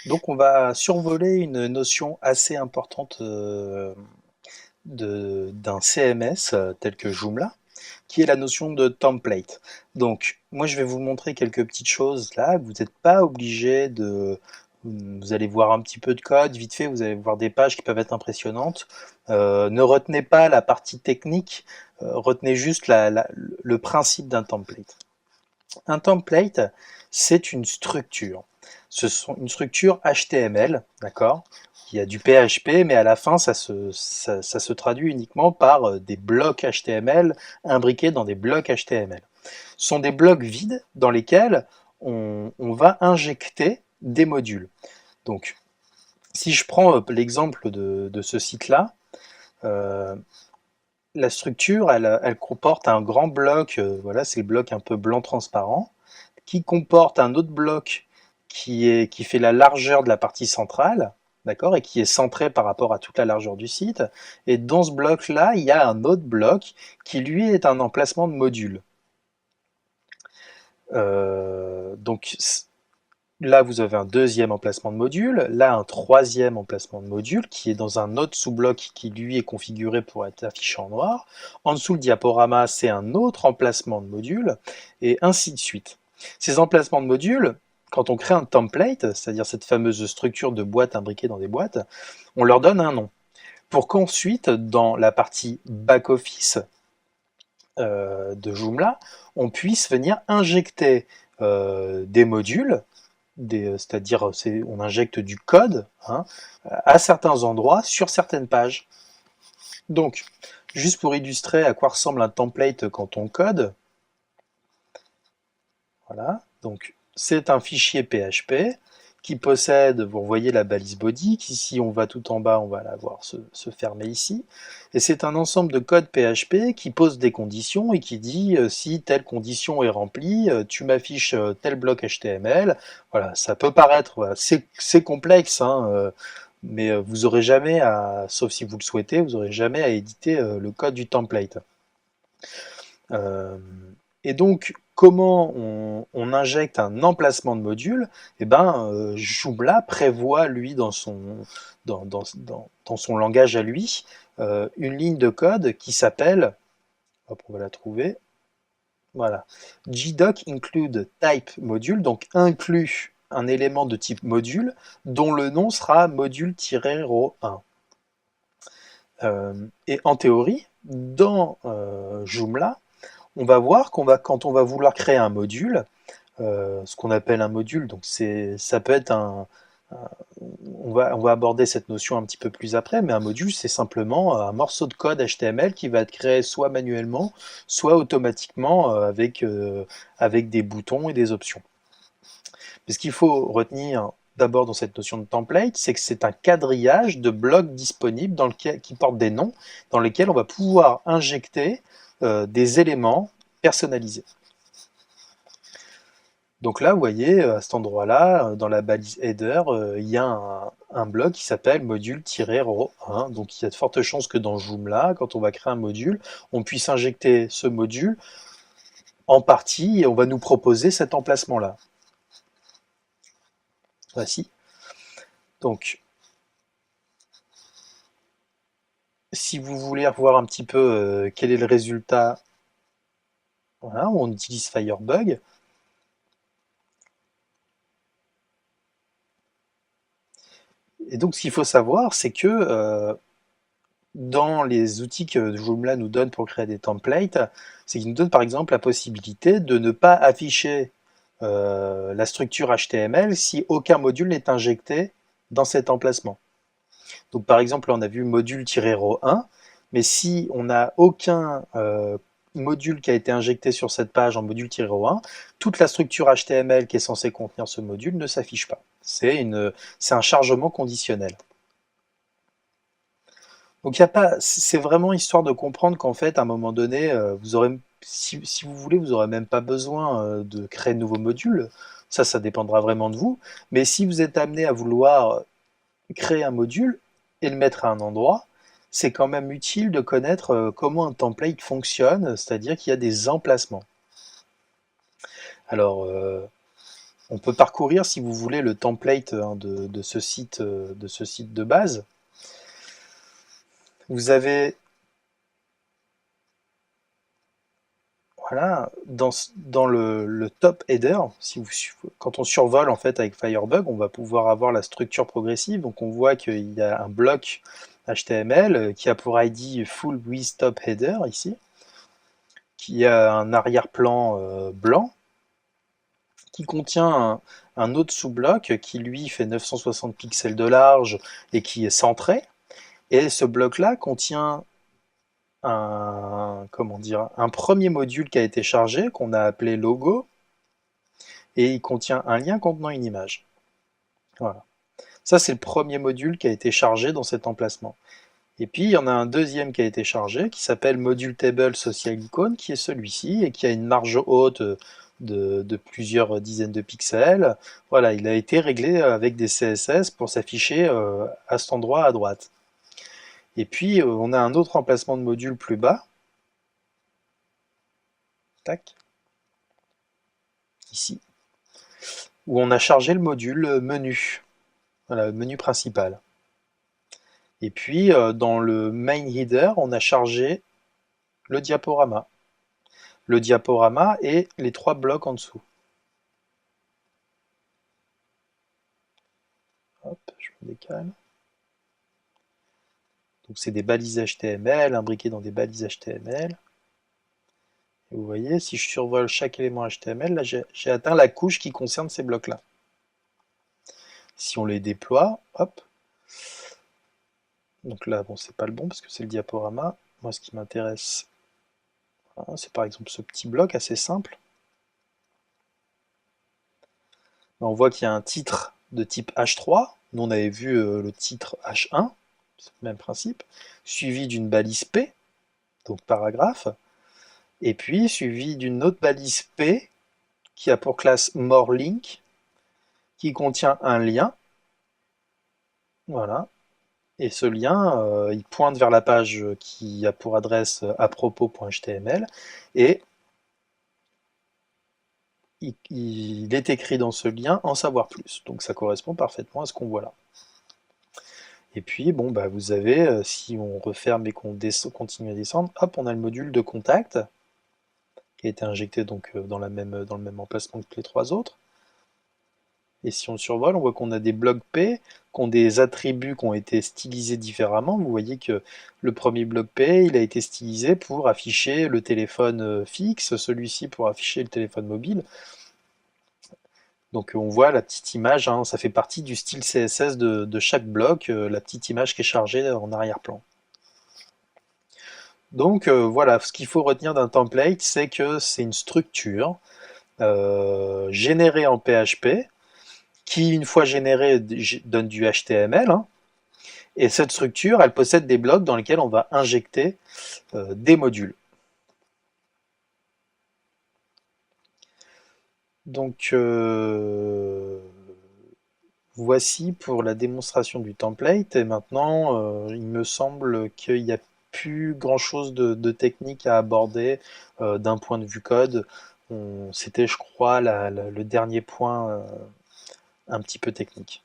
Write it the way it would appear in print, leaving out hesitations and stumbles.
Donc on va survoler une notion assez importante d'un CMS tel que Joomla, qui est la notion de template. Donc moi je vais vous montrer quelques petites choses là, vous n'êtes pas obligé de... Vous allez voir un petit peu de code, vite fait, vous allez voir des pages qui peuvent être impressionnantes. Ne retenez pas la partie technique, retenez juste le principe d'un template. Un template, c'est une structure. Ce sont une structure HTML, d'accord? Il y a du PHP, mais à la fin, ça se traduit uniquement par des blocs HTML imbriqués dans des blocs HTML. Ce sont des blocs vides dans lesquels on va injecter des modules. Donc, si je prends l'exemple de ce site-là, euh, la structure, elle comporte un grand bloc, voilà, c'est le bloc un peu blanc transparent, qui comporte un autre bloc qui fait la largeur de la partie centrale, d'accord, et qui est centré par rapport à toute la largeur du site. Et dans ce bloc-là, il y a un autre bloc qui, lui, est un emplacement de module. Donc là, vous avez un deuxième emplacement de module, là, un troisième emplacement de module qui est dans un autre sous-bloc qui, lui, est configuré pour être affiché en noir. En dessous, le diaporama, c'est un autre emplacement de module, et ainsi de suite. Ces emplacements de modules, quand on crée un template, c'est-à-dire cette fameuse structure de boîte imbriquée dans des boîtes, on leur donne un nom. Pour qu'ensuite, dans la partie back-office de Joomla, on puisse venir injecter des modules, c'est-à-dire on injecte du code hein, à certains endroits sur certaines pages. Donc, juste pour illustrer à quoi ressemble un template quand on code, voilà, donc c'est un fichier PHP qui possède, vous voyez la balise body, qui si on va tout en bas, on va la voir se fermer ici, et c'est un ensemble de code PHP qui pose des conditions et qui dit si telle condition est remplie, tu m'affiches tel bloc HTML, voilà, ça peut paraître, voilà, c'est complexe, hein, mais vous aurez jamais à, sauf si vous le souhaitez, vous aurez jamais à éditer le code du template. Euh, et donc, comment on injecte un emplacement de module? Eh ben, Joomla prévoit, lui, dans son langage à lui, une ligne de code qui s'appelle, hop, on va la trouver, voilà, gdoc include type module, donc inclut un élément de type module, dont le nom sera module-row 1. Et en théorie, dans Joomla, on va voir quand on va vouloir créer un module, ce qu'on appelle un module, donc ça peut être on va aborder cette notion un petit peu plus après, mais un module, c'est simplement un morceau de code HTML qui va être créé soit manuellement, soit automatiquement avec des boutons et des options. Mais ce qu'il faut retenir d'abord dans cette notion de template, c'est que c'est un quadrillage de blocs disponibles qui portent des noms, dans lesquels on va pouvoir injecter des éléments personnalisés. Donc là, vous voyez, à cet endroit-là, dans la balise header, il y a un bloc qui s'appelle module-row 1. Donc il y a de fortes chances que dans Joomla, quand on va créer un module, on puisse injecter ce module en partie et on va nous proposer cet emplacement-là. Voici. Donc, si vous voulez voir un petit peu quel est le résultat, voilà, on utilise Firebug. Et donc, ce qu'il faut savoir, c'est que dans les outils que Joomla nous donne pour créer des templates, c'est qu'il nous donne par exemple la possibilité de ne pas afficher la structure HTML si aucun module n'est injecté dans cet emplacement. Donc par exemple, on a vu module-row 1, mais si on n'a aucun module qui a été injecté sur cette page en module-row 1, toute la structure HTML qui est censée contenir ce module ne s'affiche pas. C'est un chargement conditionnel. Donc y a pas, c'est vraiment histoire de comprendre qu'en fait, à un moment donné, vous aurez, si vous voulez, vous aurez même pas besoin de créer de nouveaux modules. Ça dépendra vraiment de vous. Mais si vous êtes amené à vouloir créer un module et le mettre à un endroit, c'est quand même utile de connaître comment un template fonctionne, c'est-à-dire qu'il y a des emplacements. Alors, On peut parcourir, si vous voulez, le template hein, de ce site de base. Vous avez, voilà, dans le top header, quand on survole en fait avec Firebug, on va pouvoir avoir la structure progressive. Donc on voit qu'il y a un bloc HTML qui a pour ID full with top header ici, qui a un arrière-plan blanc, qui contient un autre sous-bloc qui lui fait 960 pixels de large et qui est centré. Et ce bloc-là contient comment dire, un premier module qui a été chargé, qu'on a appelé logo, et il contient un lien contenant une image. Voilà. Ça, c'est le premier module qui a été chargé dans cet emplacement. Et puis, il y en a un deuxième qui a été chargé, qui s'appelle Module Table Social Icon, qui est celui-ci, et qui a une marge haute de plusieurs dizaines de pixels. Voilà, il a été réglé avec des CSS pour s'afficher à cet endroit à droite. Et puis, on a un autre emplacement de module plus bas. Tac. Ici. Où on a chargé le module menu. Voilà, le menu principal. Et puis, dans le main header, on a chargé le diaporama. Le diaporama et les 3 blocs en dessous. Hop, je me décale. Donc c'est des balises HTML imbriquées dans des balises HTML. Et vous voyez, si je survole chaque élément HTML, là j'ai atteint la couche qui concerne ces blocs-là. Si on les déploie, hop. Donc là, bon, c'est pas le bon parce que c'est le diaporama. Moi, ce qui m'intéresse, voilà, c'est par exemple ce petit bloc assez simple. On voit qu'il y a un titre de type H3. Nous, on avait vu le titre H1, c'est le même principe, suivi d'une balise P, donc paragraphe, et puis suivi d'une autre balise P qui a pour classe more link, qui contient un lien. Voilà. Et ce lien, il pointe vers la page qui a pour adresse apropos.html et il est écrit dans ce lien en savoir plus. Donc ça correspond parfaitement à ce qu'on voit là. Et puis, bon, bah, vous avez, si on referme et qu'on continue à descendre, hop, on a le module de contact qui a été injecté donc dans le même emplacement que les 3 autres. Et si on survole, on voit qu'on a des blocs P qui ont des attributs qui ont été stylisés différemment. Vous voyez que le premier bloc P, il a été stylisé pour afficher le téléphone fixe, celui-ci pour afficher le téléphone mobile. Donc on voit la petite image, hein, ça fait partie du style CSS de chaque bloc, la petite image qui est chargée en arrière-plan. Donc voilà, ce qu'il faut retenir d'un template, c'est que c'est une structure générée en PHP, qui une fois générée donne du HTML, hein, et cette structure, elle possède des blocs dans lesquels on va injecter des modules. Donc voici pour la démonstration du template, et maintenant il me semble qu'il n'y a plus grand chose de technique à aborder d'un point de vue code. C'était je crois le dernier point un petit peu technique.